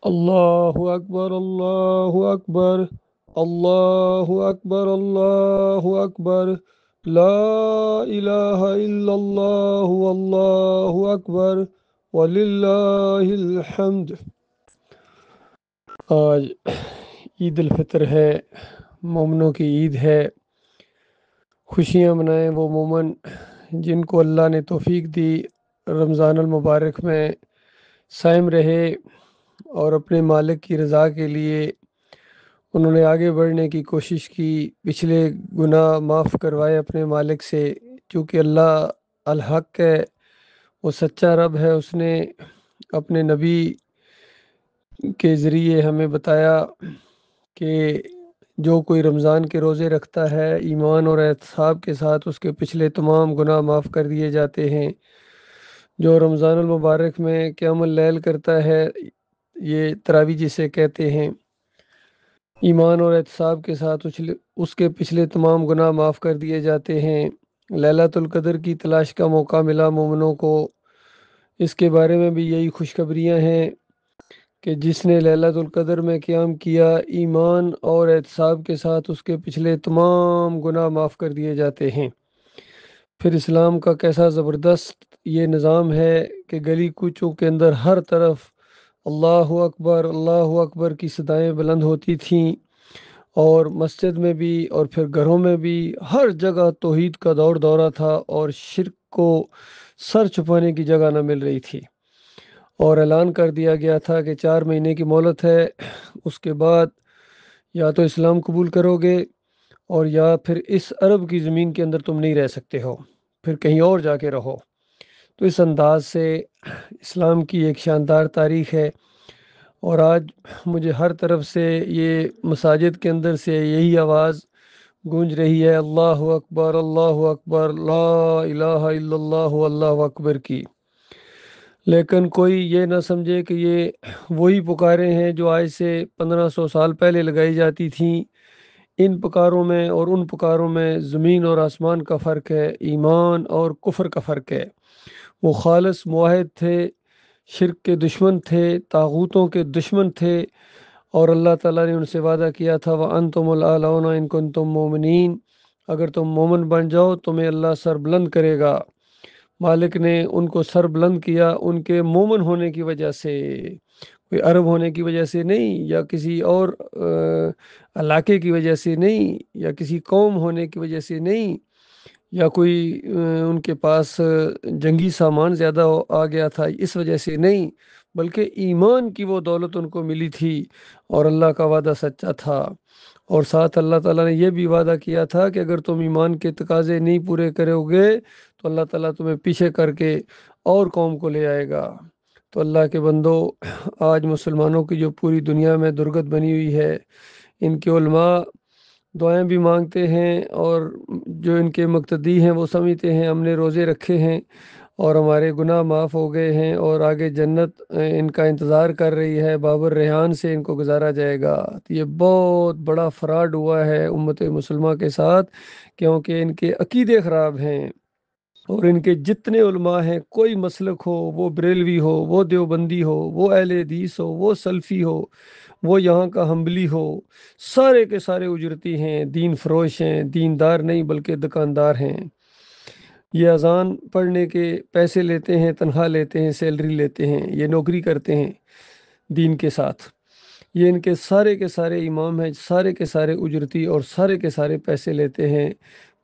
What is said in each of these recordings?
اللہ اکبر اللہ اکبر اللہ اکبر اللہ اکبر لا الہ الا اللہ واللہ اکبر وللہ الحمد۔ آج عید الفطر ہے، مومنوں کی عید ہے۔ خوشیاں منائیں وہ مومن جن کو اللہ نے توفیق دی، رمضان المبارک میں صائم رہے اور اپنے مالک کی رضا کے لیے انہوں نے آگے بڑھنے کی کوشش کی، پچھلے گناہ معاف کروائے اپنے مالک سے، چونکہ اللہ الحق ہے، وہ سچا رب ہے۔ اس نے اپنے نبی کے ذریعے ہمیں بتایا کہ جو کوئی رمضان کے روزے رکھتا ہے ایمان اور احتساب کے ساتھ، اس کے پچھلے تمام گناہ معاف کر دیے جاتے ہیں۔ جو رمضان المبارک میں قیام اللیل کرتا ہے، یہ تراویح جسے کہتے ہیں، ایمان اور احتساب کے ساتھ اس کے پچھلے تمام گناہ معاف کر دیے جاتے ہیں۔ لیلۃ القدر کی تلاش کا موقع ملا مومنوں کو، اس کے بارے میں بھی یہی خوشخبریاں ہیں کہ جس نے لیلۃ القدر میں قیام کیا ایمان اور احتساب کے ساتھ، اس کے پچھلے تمام گناہ معاف کر دیے جاتے ہیں۔ پھر اسلام کا کیسا زبردست یہ نظام ہے کہ گلی کوچوں کے اندر ہر طرف اللہ اکبر کی صدائیں بلند ہوتی تھیں، اور مسجد میں بھی اور پھر گھروں میں بھی ہر جگہ توحید کا دور دورہ تھا، اور شرک کو سر چھپانے کی جگہ نہ مل رہی تھی، اور اعلان کر دیا گیا تھا کہ 4 مہینے کی مہلت ہے، اس کے بعد یا تو اسلام قبول کرو گے اور یا پھر اس عرب کی زمین کے اندر تم نہیں رہ سکتے ہو، پھر کہیں اور جا کے رہو۔ تو اس انداز سے اسلام کی ایک شاندار تاریخ ہے، اور آج مجھے ہر طرف سے یہ مساجد کے اندر سے یہی آواز گونج رہی ہے، اللہ اکبر لا الہ الا اللہ اللہ اکبر کی۔ لیکن کوئی یہ نہ سمجھے کہ یہ وہی پکاریں ہیں جو آج سے 1500 سال پہلے لگائی جاتی تھیں۔ ان پکاروں میں اور ان پکاروں میں زمین اور آسمان کا فرق ہے، ایمان اور کفر کا فرق ہے۔ وہ خالص موحد تھے، شرک کے دشمن تھے، طاغوتوں کے دشمن تھے، اور اللہ تعالیٰ نے ان سے وعدہ کیا تھا وَأَنْتُمُ الْأَعْلَوْنَ إِن كُنتُم مُؤْمِنِينَ، اگر تم مومن بن جاؤ تمہیں اللہ سر بلند کرے گا۔ مالک نے ان کو سر بلند کیا ان کے مومن ہونے کی وجہ سے، کوئی عرب ہونے کی وجہ سے نہیں، یا کسی اور علاقے کی وجہ سے نہیں، یا کسی قوم ہونے کی وجہ سے نہیں، یا کوئی ان کے پاس جنگی سامان زیادہ آ گیا تھا اس وجہ سے نہیں، بلکہ ایمان کی وہ دولت ان کو ملی تھی، اور اللہ کا وعدہ سچا تھا۔ اور ساتھ اللہ تعالیٰ نے یہ بھی وعدہ کیا تھا کہ اگر تم ایمان کے تقاضے نہیں پورے کرو گے تو اللہ تعالیٰ تمہیں پیچھے کر کے اور قوم کو لے آئے گا۔ تو اللہ کے بندو، آج مسلمانوں کی جو پوری دنیا میں درگت بنی ہوئی ہے، ان کے علماء دعائیں بھی مانگتے ہیں، اور جو ان کے مقتدی ہیں وہ سمجھتے ہیں ہم نے روزے رکھے ہیں اور ہمارے گناہ معاف ہو گئے ہیں، اور آگے جنت ان کا انتظار کر رہی ہے، بابر ریحان سے ان کو گزارا جائے گا۔ تو یہ بہت بڑا فراڈ ہوا ہے امت مسلمہ کے ساتھ، کیونکہ ان کے عقیدے خراب ہیں، اور ان کے جتنے علماء ہیں، کوئی مسلک ہو، وہ بریلوی ہو، وہ دیوبندی ہو، وہ اہل حدیث ہو، وہ سلفی ہو، وہ یہاں کا حنبلی ہو، سارے کے سارے اجرتی ہیں، دین فروش ہیں، دیندار نہیں بلکہ دکاندار ہیں۔ یہ اذان پڑھنے کے پیسے لیتے ہیں، تنخواہ لیتے ہیں، سیلری لیتے ہیں، یہ نوکری کرتے ہیں دین کے ساتھ۔ یہ ان کے سارے امام ہیں، سارے کے سارے اجرتی، اور سارے کے سارے پیسے لیتے ہیں۔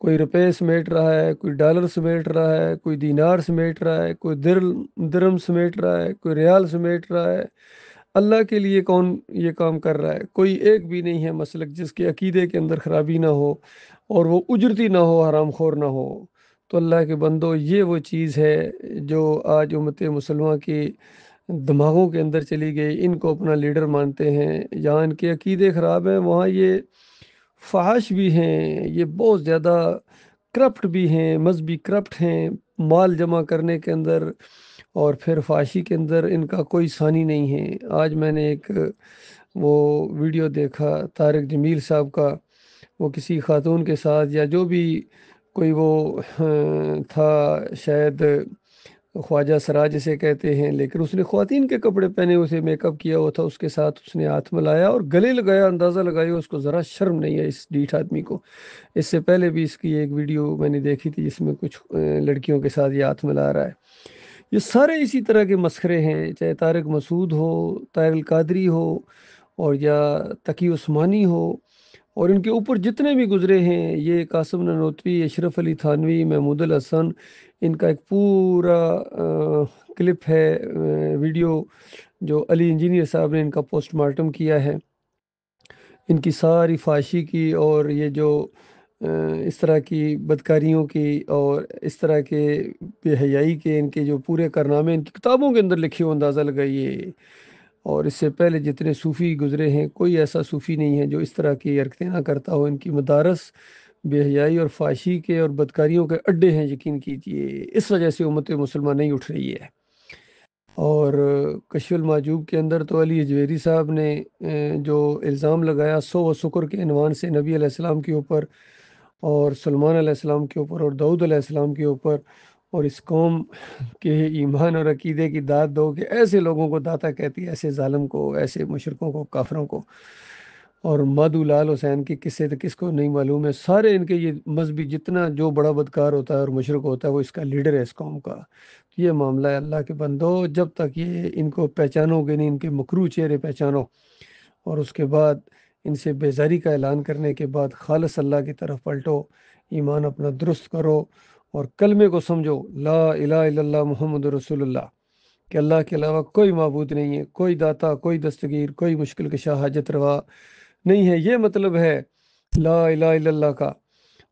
کوئی روپے سمیٹ رہا ہے، کوئی ڈالر سمیٹ رہا ہے، کوئی دینار سمیٹ رہا ہے، کوئی درم سمیٹ رہا ہے، کوئی ریال سمیٹ رہا ہے۔ اللہ کے لیے کون یہ کام کر رہا ہے؟ کوئی ایک بھی نہیں ہے مسلک جس کے عقیدے کے اندر خرابی نہ ہو، اور وہ اجرتی نہ ہو، حرام خور نہ ہو۔ تو اللہ کے بندو، یہ وہ چیز ہے جو آج امت مسلمہ کی دماغوں کے اندر چلی گئی، ان کو اپنا لیڈر مانتے ہیں۔ جہاں ان کے عقیدے خراب ہیں وہاں یہ فحش بھی ہیں، یہ بہت زیادہ کرپٹ بھی ہیں، مذہبی کرپٹ ہیں، مال جمع کرنے کے اندر اور پھر فحاشی کے اندر ان کا کوئی ثانی نہیں ہے۔ آج میں نے ایک وہ ویڈیو دیکھا طارق جمیل صاحب کا، وہ کسی خاتون کے ساتھ، یا جو بھی کوئی وہ تھا، شاید خواجہ سراج اسے کہتے ہیں، لیکن اس نے خواتین کے کپڑے پہنے، اسے میک اپ کیا ہوا تھا، اس کے ساتھ اس نے ہاتھ ملایا اور گلے لگایا، اندازہ لگایا اس کو ذرا شرم نہیں ہے اس ڈیٹھ آدمی کو۔ اس سے پہلے بھی اس کی ایک ویڈیو میں نے دیکھی تھی جس میں کچھ لڑکیوں کے ساتھ یہ ہاتھ ملا رہا ہے۔ یہ سارے اسی طرح کے مسخرے ہیں، چاہے طارق مسعود ہو، طاہر القادری ہو، اور یا تقی عثمانی ہو، اور ان کے اوپر جتنے بھی گزرے ہیں، یہ قاسم نانوتوی، اشرف علی تھانوی، محمود الحسن، ان کا ایک پورا کلپ ہے، ویڈیو، جو علی انجینئر صاحب نے ان کا پوسٹ مارٹم کیا ہے، ان کی ساری فحاشی کی اور یہ جو اس طرح کی بدکاریوں کی اور اس طرح کے بے حیائی کے ان کے جو پورے کارنامے ان کی کتابوں کے اندر لکھے ہو، اندازہ لگائیے۔ اور اس سے پہلے جتنے صوفی گزرے ہیں، کوئی ایسا صوفی نہیں ہے جو اس طرح کی حرکتیں نہ کرتا ہو۔ ان کی مدارس بے حیائی اور فحاشی کے اور بدکاریوں کے اڈے ہیں، یقین کیجئے۔ اس وجہ سے امت مسلمہ نہیں اٹھ رہی ہے۔ اور کشف المحجوب کے اندر تو علی اجویری صاحب نے جو الزام لگایا سو و شکر کے عنوان سے نبی علیہ السلام کے اوپر اور سلمان علیہ السلام کے اوپر اور داؤد علیہ السلام کے اوپر، اور اس قوم کے ایمان اور عقیدے کی داد دو کہ ایسے لوگوں کو داتا کہتی ہے، ایسے ظالم کو، ایسے مشرکوں کو، کافروں کو۔ اور مادھو لال حسین کی قصے تو کس کو نہیں معلوم ہے، سارے ان کے یہ مذہبی جتنا جو بڑا بدکار ہوتا ہے اور مشرک ہوتا ہے وہ اس کا لیڈر ہے اس قوم کا۔ یہ معاملہ ہے اللہ کے بندو، جب تک یہ ان کو پہچانو گے نہیں، ان کے مکروہ چہرے پہچانو، اور اس کے بعد ان سے بیزاری کا اعلان کرنے کے بعد خالص اللہ کی طرف پلٹو، ایمان اپنا درست کرو اور کلمے کو سمجھو، لا الہ الا اللہ محمد رسول اللہ، کہ اللہ کے علاوہ کوئی معبود نہیں ہے، کوئی داتا، کوئی دستگیر، کوئی مشکل کشا، حاجت روا نہیں ہے۔ یہ مطلب ہے لا الہ الا اللہ کا،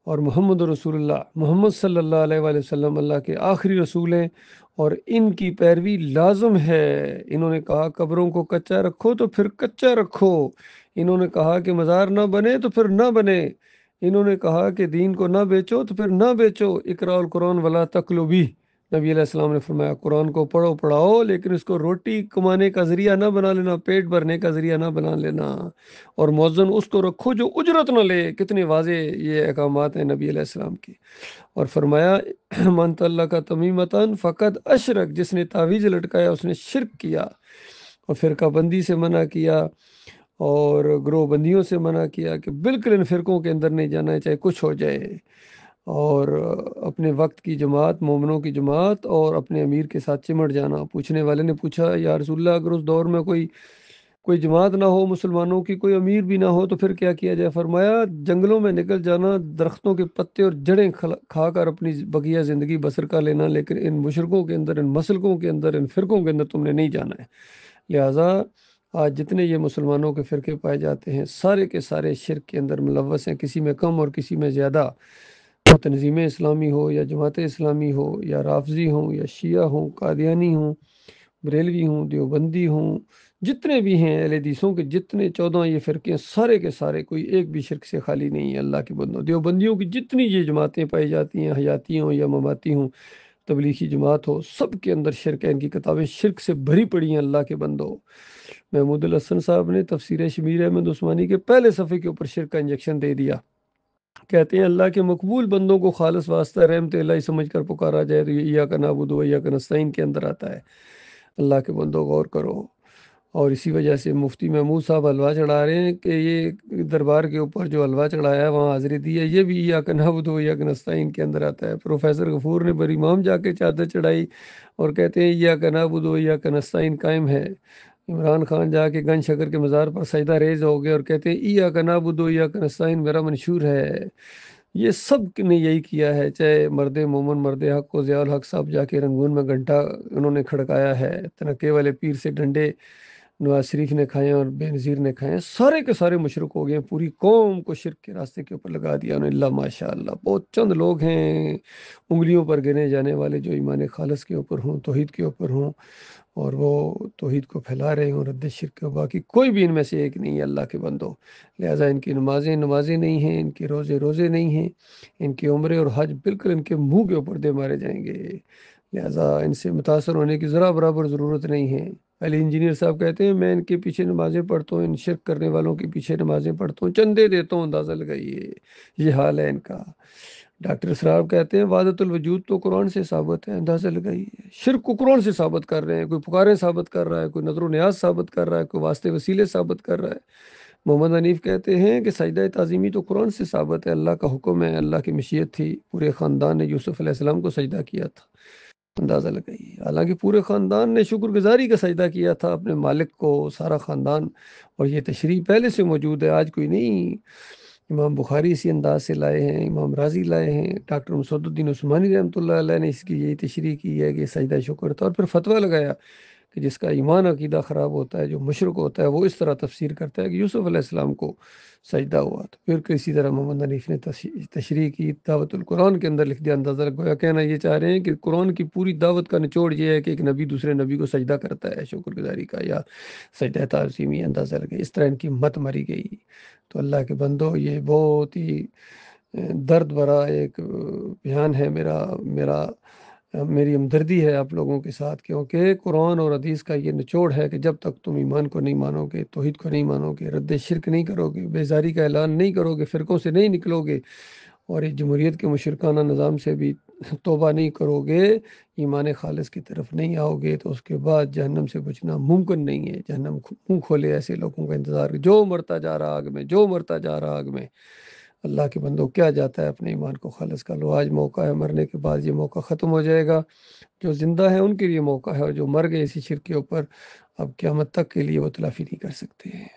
اور محمد رسول اللہ، محمد صلی اللہ علیہ وآلہ وسلم اللہ کے آخری رسول ہیں، اور ان کی پیروی لازم ہے۔ انہوں نے کہا قبروں کو کچا رکھو تو پھر کچا رکھو، انہوں نے کہا کہ مزار نہ بنے تو پھر نہ بنے، انہوں نے کہا کہ دین کو نہ بیچو تو پھر نہ بیچو، اقرا القرآن ولا تقلو بھی، نبی علیہ السلام نے فرمایا قرآن کو پڑھو پڑھاؤ، لیکن اس کو روٹی کمانے کا ذریعہ نہ بنا لینا، پیٹ بھرنے کا ذریعہ نہ بنا لینا، اور مؤذن اس کو رکھو جو اجرت نہ لے۔ کتنے واضح یہ احکامات ہیں نبی علیہ السلام کی۔ اور فرمایا من اللہ کا تمیمتن فقد اشرک، جس نے تعویذ لٹکایا اس نے شرک کیا، اور فرقہ بندی سے منع کیا اور گروہ بندیوں سے منع کیا کہ بالکل ان فرقوں کے اندر نہیں جانا ہے چاہے کچھ ہو جائے، اور اپنے وقت کی جماعت، مومنوں کی جماعت اور اپنے امیر کے ساتھ چمٹ جانا۔ پوچھنے والے نے پوچھا یا رسول اللہ اگر اس دور میں کوئی جماعت نہ ہو مسلمانوں کی، کوئی امیر بھی نہ ہو تو پھر کیا کیا جائے؟ فرمایا جنگلوں میں نکل جانا، درختوں کے پتے اور جڑیں کھا کر اپنی بقیہ زندگی بسر کر لینا، لیکن ان مشرکوں کے اندر، ان مسلکوں کے اندر، ان فرقوں کے اندر تم نے نہیں جانا ہے۔ لہٰذا آج جتنے یہ مسلمانوں کے فرقے پائے جاتے ہیں سارے کے سارے شرک کے اندر ملوث ہیں، کسی میں کم اور کسی میں زیادہ، وہ تنظیم اسلامی ہو یا جماعت اسلامی ہو یا رافضی ہوں یا شیعہ ہوں، قادیانی ہوں، بریلوی ہوں، دیوبندی ہوں، جتنے بھی ہیں اہل حدیثوں کے جتنے 14 یہ فرقے ہیں، سارے کے سارے کوئی ایک بھی شرک سے خالی نہیں ہے اللہ کے بندوں۔ دیوبندیوں کی جتنی یہ جماعتیں پائی جاتی ہیں، حیاتی ہوں یا مماتی ہوں، تبلیغی جماعت ہو، سب کے اندر شرک ہے، ان کی کتابیں شرک سے بھری پڑی ہیں اللہ کے بندوں۔ محمود الحسن صاحب نے تفسیر شمیر احمد عثمانی کے پہلے صفحے کے اوپر شرک کا انجیکشن دے دیا۔ کہتے ہیں اللہ کے مقبول بندوں کو خالص واسطہ رحمت الہی سمجھ کر پکارا جائے تو یہ ایاک نعبد و ایاک نستعین کے اندر آتا ہے۔ اللہ کے بندوں غور کرو۔ اور اسی وجہ سے مفتی محمود صاحب حلوہ چڑھا رہے ہیں کہ یہ دربار کے اوپر جو حلوہ چڑھایا ہے وہاں حاضری دی ہے، یہ بھی ایاک نعبد و ایاک نستعین کے اندر آتا ہے۔ پروفیسر غفور نے بر امام جا کے چادر چڑھائی اور کہتے ہیں ایاک نعبد و ایاک نستعین قائم ہے۔ عمران خان جا کے گنج شکر کے مزار پر سجدہ ریز ہو گئے اور کہتے ہیں ایاک نعبد و ایاک نستعین میرا منشور ہے۔ یہ سب نے یہی کیا ہے، چاہے مرد مومن، مرد حق کو ضیاء الحق صاحب جا کے رنگون میں گھنٹہ انہوں نے کھڑکایا ہے، تنکے والے پیر سے ڈنڈے نواز شریف نے کھائے ہیں اور بے نظیر نے کھائے ہیں، سارے کے سارے مشرک ہو گئے ہیں، پوری قوم کو شرک کے راستے کے اوپر لگا دیا انہوں نے۔ اللہ ماشاء اللہ، بہت چند لوگ ہیں انگلیوں پر گنے جانے والے جو ایمان خالص کے اوپر ہوں، توحید کے اوپر ہوں، اور وہ توحید کو پھیلا رہے ہوں، رد شرک کے، باقی کوئی بھی ان میں سے ایک نہیں ہے اللہ کے بندوں۔ لہٰذا ان کی نمازیں نمازیں نہیں ہیں، ان کے روزے روزے نہیں ہیں، ان کی عمرے اور حج بالکل ان کے منہ کے اوپر دے مارے جائیں گے۔ لہٰذا ان سے متاثر ہونے کی ذرا برابر ضرورت نہیں ہے۔ علی انجینئر صاحب کہتے ہیں میں ان کے پیچھے نمازیں پڑھتا ہوں، ان شرک کرنے والوں کے پیچھے نمازیں پڑھتا ہوں، چندے دیتا ہوں، اندازہ لگائیے یہ حال ہے ان کا۔ ڈاکٹر اسرار کہتے ہیں وحدت الوجود تو قرآن سے ثابت ہے، اندازہ لگائیے شرک کو قرآن سے ثابت کر رہے ہیں، کوئی پکاریں ثابت کر رہا ہے، کوئی نظر و نیاز ثابت کر رہا ہے، کوئی واسطے وسیلے ثابت کر رہا ہے۔ محمد حنیف کہتے ہیں کہ سجدہ تعظیمی تو قرآن سے ثابت ہے، اللہ کا حکم ہے، اللہ کی مشیت تھی، پورے خاندان نے یوسف علیہ السلام کو سجدہ کیا تھا، اندازہ لگائیے۔ حالانکہ پورے خاندان نے شکر گزاری کا سجدہ کیا تھا اپنے مالک کو، سارا خاندان، اور یہ تشریح پہلے سے موجود ہے، آج کوئی نہیں۔ امام بخاری اسی انداز سے لائے ہیں، امام رازی لائے ہیں، ڈاکٹر مسعود الدین عثمانی رحمۃ اللہ علیہ نے اس کی یہی تشریح کی ہے کہ سجدہ شکر تھا، اور پھر فتویٰ لگایا کہ جس کا ایمان عقیدہ خراب ہوتا ہے، جو مشرک ہوتا ہے، وہ اس طرح تفسیر کرتا ہے کہ یوسف علیہ السلام کو سجدہ ہوا، تو پھر کسی طرح محمد حنیف نے تشریح کی، دعوت القرآن کے اندر لکھ دیا، اندازہ گویا کہنا یہ چاہ رہے ہیں کہ قرآن کی پوری دعوت کا نچوڑ یہ ہے کہ ایک نبی دوسرے نبی کو سجدہ کرتا ہے شکر گزاری کا، یا سجدہ تعظیمی، اندازہ لگے اس طرح ان کی مت مری گئی۔ تو اللہ کے بندو، یہ بہت ہی درد بھرا ایک بیان ہے، میری ہمدردی ہے آپ لوگوں کے ساتھ، کیونکہ قرآن اور حدیث کا یہ نچوڑ ہے کہ جب تک تم ایمان کو نہیں مانو گے، توحید کو نہیں مانو گے، رد شرک نہیں کرو گے، بیزاری کا اعلان نہیں کرو گے، فرقوں سے نہیں نکلو گے، اور اس جمہوریت کے مشرکانہ نظام سے بھی توبہ نہیں کرو گے، ایمان خالص کی طرف نہیں آؤ گے، تو اس کے بعد جہنم سے بچنا ممکن نہیں ہے۔ جہنم منہ کھولے ایسے لوگوں کا انتظار، جو مرتا جا رہا آگ میں، جو مرتا جا رہا آگ میں۔ اللہ کے بندوں، کیا جاتا ہے اپنے ایمان کو خالص کر لو، آج موقع ہے، مرنے کے بعد یہ موقع ختم ہو جائے گا۔ جو زندہ ہیں ان کے لیے موقع ہے، اور جو مر گئے اسی شرک کے اوپر، اب قیامت تک کے لیے وہ تلافی نہیں کر سکتے ہیں۔